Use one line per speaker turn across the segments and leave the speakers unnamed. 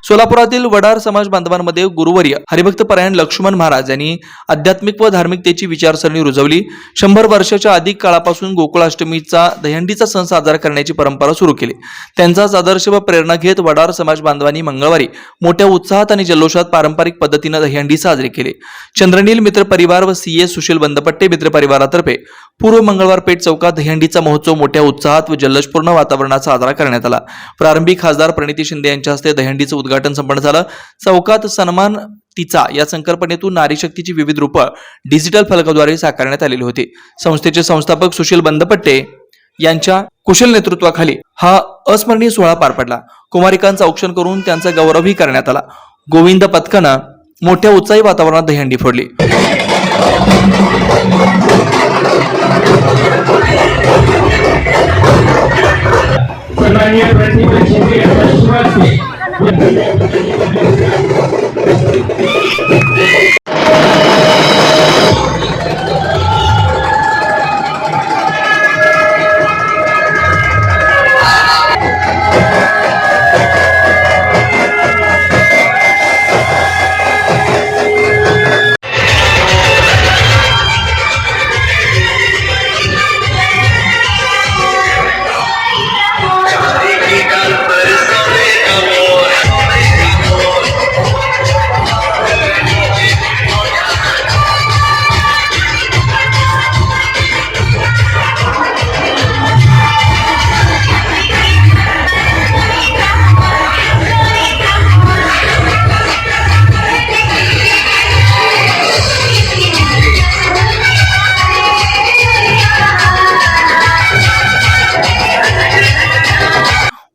सोलापुरातील वडार समाज बांधवांमध्ये गुरुवर्य हरिभक्त परायण लक्ष्मण महाराज यांनी आध्यात्मिक व धार्मिकतेची विचारसरणी रुजवली. 100 वर्षाच्या अधिक काळापासून गोकुळाष्टमीचा दहीहंडीचा सण साजरा करण्याची परंपरा सुरू केली. त्यांचाच आदर्श व प्रेरणा घेत वडार समाज बांधवांनी मंगळवारी मोठ्या उत्साहात आणि जल्लोषात पारंपरिक पद्धतीने दहीहंडी साजरी केली. चंद्रनील मित्र परिवार व सीए सुशील बंदपट्टे मित्र परिवारातर्फे पूर्व मंगळवार पेठ चौकात दहीहंडीचा महोत्सव मोठ्या उत्साहात व जल्लोषपूर्ण वातावरणात साजरा करण्यात आला. प्रारंभी खासदार प्रणिती शिंदे यांच्या हस्ते दहीहंडीचं उद्घाटन संपन्न झालं. चौकात सन्मान तिचा या संकल्पनेतून नारी शक्तीची विविध रूपं डिजिटल फलकाद्वारे साकारण्यात आलेली होती. संस्थेचे संस्थापक सुशील बंदपट्टे यांच्या कुशल नेतृत्वाखाली हा अस्मरणीय सोहळा पार पडला. कुमारिकांचं औक्षण करून त्यांचा गौरवही करण्यात आला. गोविंद पथकानं मोठ्या उत्साही वातावरणात दहीहंडी फोडली.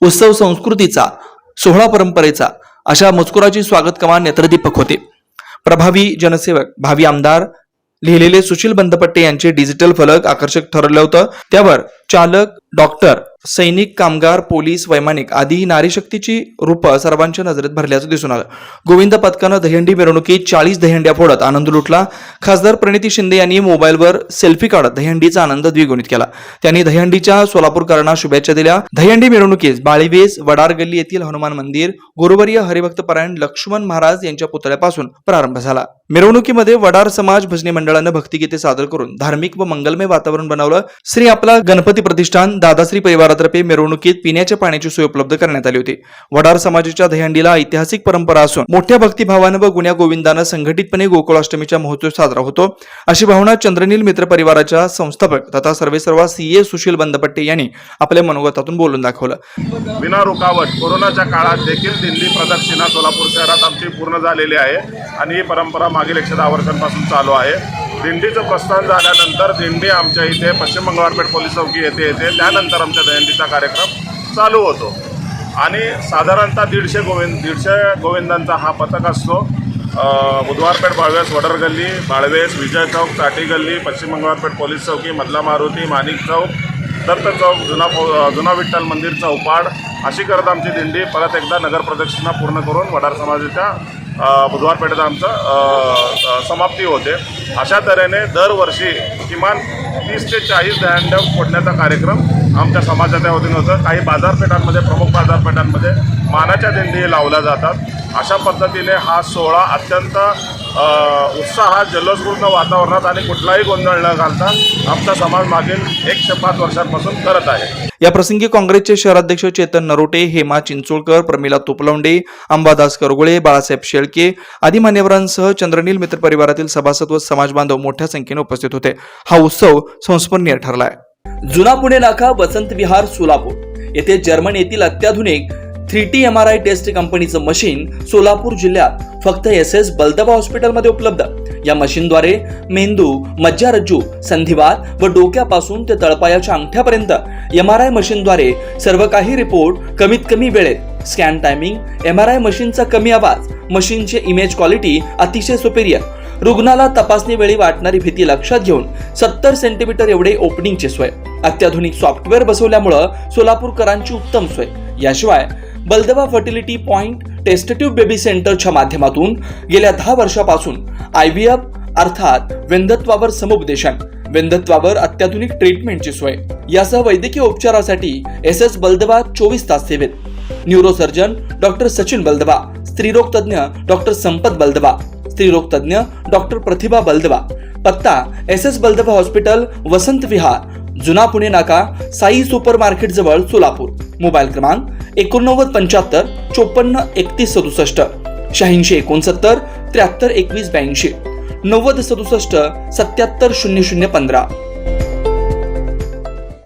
उत्सव संस्कृतीचा, सोहळा परंपरेचा अशा मजकुराची स्वागत कमान नेत्रदीपक होते. प्रभावी जनसेवक भावी आमदार लिहिलेले सुशील बंदपट्टे यांचे डिजिटल फलक आकर्षक ठरलं होतं. त्यावर चालक, डॉक्टर, सैनिक, कामगार, पोलीस, वैमानिक आदी नारी शक्तीची रूपं सर्वांच्या नजरेत भरल्याचं दिसून आलं. गोविंद पथकानं दहीहंडी मिरवणुकीत 40 दहीहंड्या फोडत आनंद लुटला. खासदार प्रणिती शिंदे यांनी मोबाईलवर सेल्फी काढत दहीहंडीचा आनंद द्विगुणित केला. त्यांनी दहीहंडीच्या सोलापूरकरांना शुभेच्छा दिल्या. दहीहंडी मिरवणुकीस बाळीवेस, वडार गल्ली येथील हनुमान मंदिर, गुरुवर्य हरिभक्त परायण लक्ष्मण महाराज यांच्या पुतळ्यापासून प्रारंभ झाला. मिरवणुकीमध्ये वडार समाज भजनी मंडळानं भक्तिगीते सादर करून धार्मिक व मंगलमय वातावरण बनवलं. श्री आपला गणपती प्रतिष्ठान दादाश्री परिवारातर्फे मिरवणुकीत पिण्याच्या पाण्याची सोय उपलब्ध करण्यात आली होती. वडार समाजाच्या दहीहंडीला ऐतिहासिक परंपरा असून मोठ्या भक्तिभावानं व गुण्या गोविंदानं संघटितपणे गोकुळाष्टमीचा महोत्सव साजरा होतो, अशी भावना चंद्रनील मित्र परिवाराच्या संस्थापक तथा सर्वेसर्वा सीए सुशील बंदपट्टे यांनी आपल्या मनोगतातून बोलून दाखवलं.
विना रुकावट कोरोनाच्या काळात देखील दिंडी प्रदक्षिणा सोलापूर शहरात आमची पूर्ण झालेली आहे आणि ही परंपरा मागील 110 वर्षांपासून चालू आहे. दिंडीचं प्रस्थान झाल्यानंतर दिंडी आमच्या इथे पश्चिम मंगळवारपेठ पोलीस चौकी येते. त्यानंतर आमच्या दहीहंडीचा कार्यक्रम चालू होतो आणि साधारणतः 150 गोविंदांचा हा पथक असतो. बुधवारपेठ, बाळवेस, वडर गल्ली, बाळवेस, विजय चौक, चाटी गल्ली, पश्चिम मंगळवारपेठ पोलीस चौकी, मधला मारुती, माणिक चौक, दत्त चौक, जुना विठ्ठल मंदिर, चौपाड अशी करत आमची दिंडी परत एकदा नगर प्रदक्षिणा पूर्ण करून वडार समाजाच्या बुधवार पेठेत आमचं समाप्ती होते. अशा तऱ्हेने दरवर्षी किमान 30 ते 40 दहीहंड्या फोडण्याचा कार्यक्रम आमच्या समाजाच्या वतीने होतं. काही बाजारपेठांमध्ये, प्रमुख बाजारपेठांमध्ये मानाच्या दिंडी लावल्या जातात. अशा पद्धतीने हा सोहळा अत्यंत उत्साहात, जल्लोषपूर्ण वातावरणात आणि कुठलाही गोंधळ न घालता आमचा समाज मागील 105 वर्षांपासून करत आहे.
या प्रसंगी काँग्रेसचे शहराध्यक्ष चेतन नरोटे, हेमा चिंचोळकर, प्रमिला तुपलवंडे, अंबादास करगुळे, बाळासाहेब शेळके आदी मान्यवरांसह चंद्रनील मित्र परिवारातील सभासद व समाज बांधव मोठ्या संख्येने उपस्थित होते. हा उत्सव संस्मरणीय ठरलाय.
जुना पुणे नाका, वसंत विहार, सोलापूर येथे जर्मन येथील अत्याधुनिक 3T MRI टेस्ट कंपनीचं मशीन सोलापूर जिल्ह्यात फक्त SS बलदबा हॉस्पिटलमध्ये उपलब्ध. या मशीनद्वारे मेंदू, मज्जारज्जू, संधिवात व डोक्यापासून ते तळपायाच्या अंगठ्यापर्यंत MRI मशीनद्वारे सर्व काही रिपोर्ट कमीत कमी वेळेत. स्कॅन टायमिंग, MRI मशीनचा कमी आवाज, मशीनचे इमेज क्वालिटी अतिशय सुपेरियर. रुग्णाला तपासणी वेळी वाटणारी भीती लक्षात घेऊन 70 सेंटीमीटर एवढे ओपनिंगची सोय. अत्याधुनिक सॉफ्टवेअर बसवल्यामुळं सोलापूरकरांची उत्तम सोय. याशिवाय बलदबा फर्टिलिटी पॉइंट टेस्टट्यूब बेबी सेंटरच्या माध्यमातून गेल्या 10 वर्षापासून IVF अर्थात वेंधत्वावर समुपदेशन, वेंधत्वावर अत्याधुनिक ट्रीटमेंटची सोय. यासह वैद्यकीय उपचारासाठी SS बलदबा 24 तास सेवेत. न्यूरोसर्जन डॉक्टर सचिन बलदवा, स्त्रीरोग तज्ञ डॉक्टर संपत बलदवा, स्त्रीरोग तज्ञ डॉक्टर प्रतिभा बलदवा. पत्ता SS बलदवा हॉस्पिटल, वसंत विहार, जुना पुणे नाका, साई सुपर मार्केट जवळ, सोलापूर. मोबाईल क्रमांक 8975 54 31 67, 86 69 73 21 82, 90 67 77 00 15.